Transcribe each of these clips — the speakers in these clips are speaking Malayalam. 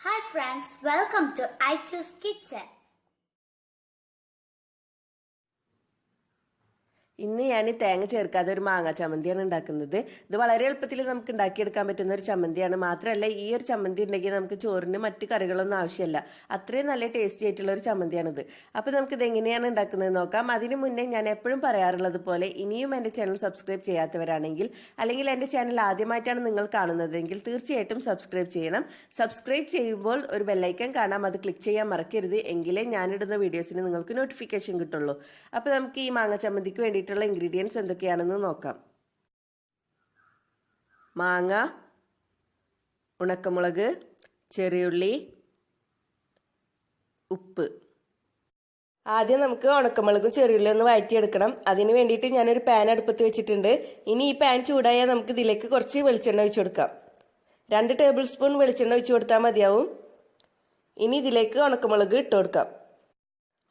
Hi friends, welcome to I Choose Kitchen. ഇന്ന് ഞാൻ തേങ്ങ ചേർക്കാതെ ഒരു മാങ്ങ ചമ്മന്തിയാണ് ഉണ്ടാക്കുന്നത്. ഇത് വളരെ എളുപ്പത്തിൽ നമുക്ക് ഉണ്ടാക്കിയെടുക്കാൻ പറ്റുന്ന ഒരു ചമ്മന്തിയാണ്. മാത്രമല്ല ഈ ഒരു ചമ്മന്തി ഉണ്ടെങ്കിൽ നമുക്ക് ചോറിന് മറ്റു കറികളൊന്നും ആവശ്യമില്ല. അത്രയും നല്ല ടേസ്റ്റി ആയിട്ടുള്ള ഒരു ചമ്മന്തിയാണിത്. അപ്പോൾ നമുക്ക് ഇത് എങ്ങനെയാണ് ഉണ്ടാക്കുന്നത് നോക്കാം. അതിനു മുന്നേ ഞാൻ എപ്പോഴും പറയാറുള്ളത് പോലെ ഇനിയും എൻ്റെ ചാനൽ സബ്സ്ക്രൈബ് ചെയ്യാത്തവരാണെങ്കിൽ അല്ലെങ്കിൽ എൻ്റെ ചാനൽ ആദ്യമായിട്ടാണ് നിങ്ങൾ കാണുന്നതെങ്കിൽ തീർച്ചയായിട്ടും സബ്സ്ക്രൈബ് ചെയ്യണം. സബ്സ്ക്രൈബ് ചെയ്യുമ്പോൾ ഒരു ബെല്ലൈക്കൺ കാണാം, അത് ക്ലിക്ക് ചെയ്യാൻ മറക്കരുത്. എങ്കിലേ ഞാനിടുന്ന വീഡിയോസിന് നിങ്ങൾക്ക് നോട്ടിഫിക്കേഷൻ കിട്ടുള്ളൂ. അപ്പോൾ നമുക്ക് ഈ മാങ്ങ ചമ്മന്തിക്ക് വേണ്ടി ഇൻഗ്രീഡിയൻസ് എന്തൊക്കെയാണെന്ന് നോക്കാം. മാങ്ങ, ഉണക്കമുളക്, ചെറിയുള്ളി, ഉപ്പ്. ആദ്യം നമുക്ക് ഉണക്കമുളകും ചെറിയുള്ളി ഒന്ന് വഴറ്റിയെടുക്കണം. അതിന് വേണ്ടിയിട്ട് ഞാനൊരു പാൻ അടുപ്പത്ത് വെച്ചിട്ടുണ്ട്. ഇനി ഈ പാൻ ചൂടായാൽ നമുക്ക് ഇതിലേക്ക് കുറച്ച് വെളിച്ചെണ്ണ ഒഴിച്ചു കൊടുക്കാം. 2 ടേബിൾ സ്പൂൺ വെളിച്ചെണ്ണ ഒഴിച്ചു കൊടുത്താൽ മതിയാവും. ഇനി ഇതിലേക്ക് ഉണക്കമുളക് ഇട്ട് കൊടുക്കാം.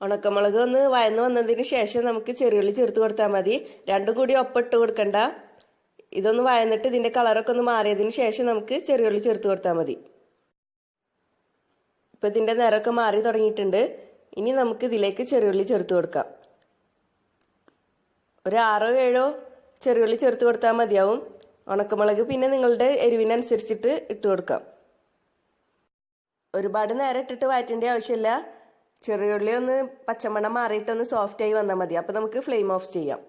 ഉണക്കമുളക് ഒന്ന് വഴന്ന് വന്നതിന് ശേഷം നമുക്ക് ചെറിയുള്ളി ചേർത്ത് കൊടുത്താൽ മതി. രണ്ടും കൂടി ഒപ്പിട്ട് കൊടുക്കണ്ട. ഇതൊന്ന് വഴന്നിട്ട് ഇതിന്റെ കളറൊക്കെ ഒന്ന് മാറിയതിന് ശേഷം നമുക്ക് ചെറിയുള്ളി ചേർത്ത് കൊടുത്താൽ മതി. ഇപ്പൊ ഇതിന്റെ നിറമൊക്കെ മാറി തുടങ്ങിയിട്ടുണ്ട്. ഇനി നമുക്ക് ഇതിലേക്ക് ചെറിയുള്ളി ചേർത്ത് കൊടുക്കാം. ഒരു 6-7 ചെറിയുള്ളി ചേർത്ത് കൊടുത്താൽ മതിയാവും. ഉണക്കമുളക് പിന്നെ നിങ്ങളുടെ എരിവിനനുസരിച്ചിട്ട് ഇട്ട് കൊടുക്കാം. ഒരുപാട് നേരം ഇട്ടിട്ട് വഴറ്റേണ്ട ആവശ്യമില്ല. ചെറിയുള്ളി ഒന്ന് പച്ചമണം മാറിയിട്ടൊന്ന് സോഫ്റ്റായി വന്നാൽ മതി. അപ്പോൾ നമുക്ക് ഫ്ലെയിം ഓഫ് ചെയ്യാം.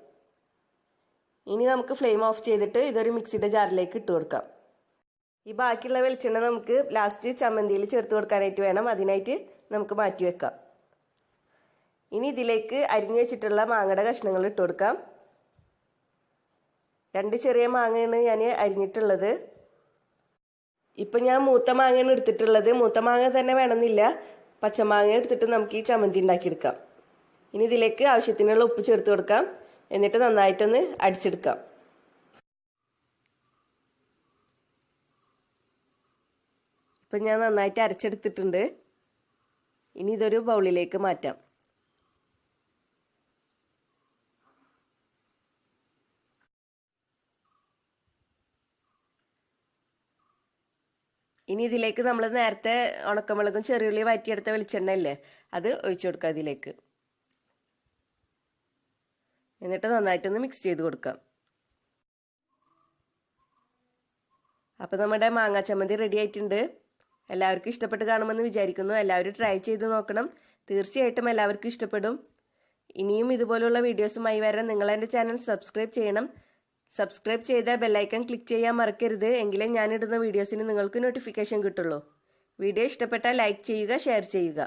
ഇനി നമുക്ക് ഫ്ലെയിം ഓഫ് ചെയ്തിട്ട് ഇതൊരു മിക്സിയുടെ ജാറിലേക്ക് ഇട്ട് കൊടുക്കാം. ഈ ബാക്കിയുള്ള വെളിച്ചെണ്ണ നമുക്ക് ലാസ്റ്റ് ചമ്മന്തിയിൽ ചേർത്ത് കൊടുക്കാനായിട്ട് വേണം. അതിനായിട്ട് നമുക്ക് മാറ്റി വെക്കാം. ഇനി ഇതിലേക്ക് അരിഞ്ഞു വെച്ചിട്ടുള്ള മാങ്ങയുടെ കഷ്ണങ്ങൾ ഇട്ട് കൊടുക്കാം. 2 ചെറിയ മാങ്ങയാണ് ഞാൻ അരിഞ്ഞിട്ടുള്ളത്. ഇപ്പം ഞാൻ മൂത്ത മാങ്ങയാണ് എടുത്തിട്ടുള്ളത്. മൂത്ത മാങ്ങ തന്നെ വേണമെന്നില്ല, പച്ചമാങ്ങ എടുത്തിട്ട് നമുക്ക് ഈ ചമ്മന്തി ഉണ്ടാക്കിയെടുക്കാം. ഇനി ഇതിലേക്ക് ആവശ്യത്തിനുള്ള ഉപ്പ് ചേർത്ത് കൊടുക്കാം. എന്നിട്ട് നന്നായിട്ടൊന്ന് അടിച്ചെടുക്കാം. ഇപ്പം ഞാൻ നന്നായിട്ട് അരച്ചെടുത്തിട്ടുണ്ട്. ഇനി ഇതൊരു ബൗളിലേക്ക് മാറ്റാം. ഇനി ഇതിലേക്ക് നമ്മൾ നേരത്തെ ഉണക്കമുളകും ചെറിയുള്ളി വഴറ്റിയെടുത്ത വെളിച്ചെണ്ണ അല്ലേ, അത് ഒഴിച്ചു കൊടുക്കുക ഇതിലേക്ക്. എന്നിട്ട് നന്നായിട്ടൊന്ന് മിക്സ് ചെയ്ത് കൊടുക്കാം. അപ്പോൾ നമ്മുടെ മാങ്ങാ ചമ്മന്തി റെഡി ആയിട്ടുണ്ട്. എല്ലാവർക്കും ഇഷ്ടപ്പെട്ട് കാണുമെന്ന് വിചാരിക്കുന്നു. എല്ലാവരും ട്രൈ ചെയ്ത് നോക്കണം. തീർച്ചയായിട്ടും എല്ലാവർക്കും ഇഷ്ടപ്പെടും. ഇനിയും ഇതുപോലുള്ള വീഡിയോസുമായി വരാൻ നിങ്ങൾ എൻ്റെ ചാനൽ സബ്സ്ക്രൈബ് ചെയ്യണം. സബ്സ്ക്രൈബ് ചെയ്ത ബെല്ലൈക്കൺ ക്ലിക്ക് ചെയ്യാൻ മറക്കരുത്. എങ്കിലേ ഞാനിടുന്ന വീഡിയോസിന് നിങ്ങൾക്ക് നോട്ടിഫിക്കേഷൻ കിട്ടുള്ളൂ. വീഡിയോ ഇഷ്ടപ്പെട്ടാൽ ലൈക്ക് ചെയ്യുക, ഷെയർ ചെയ്യുക.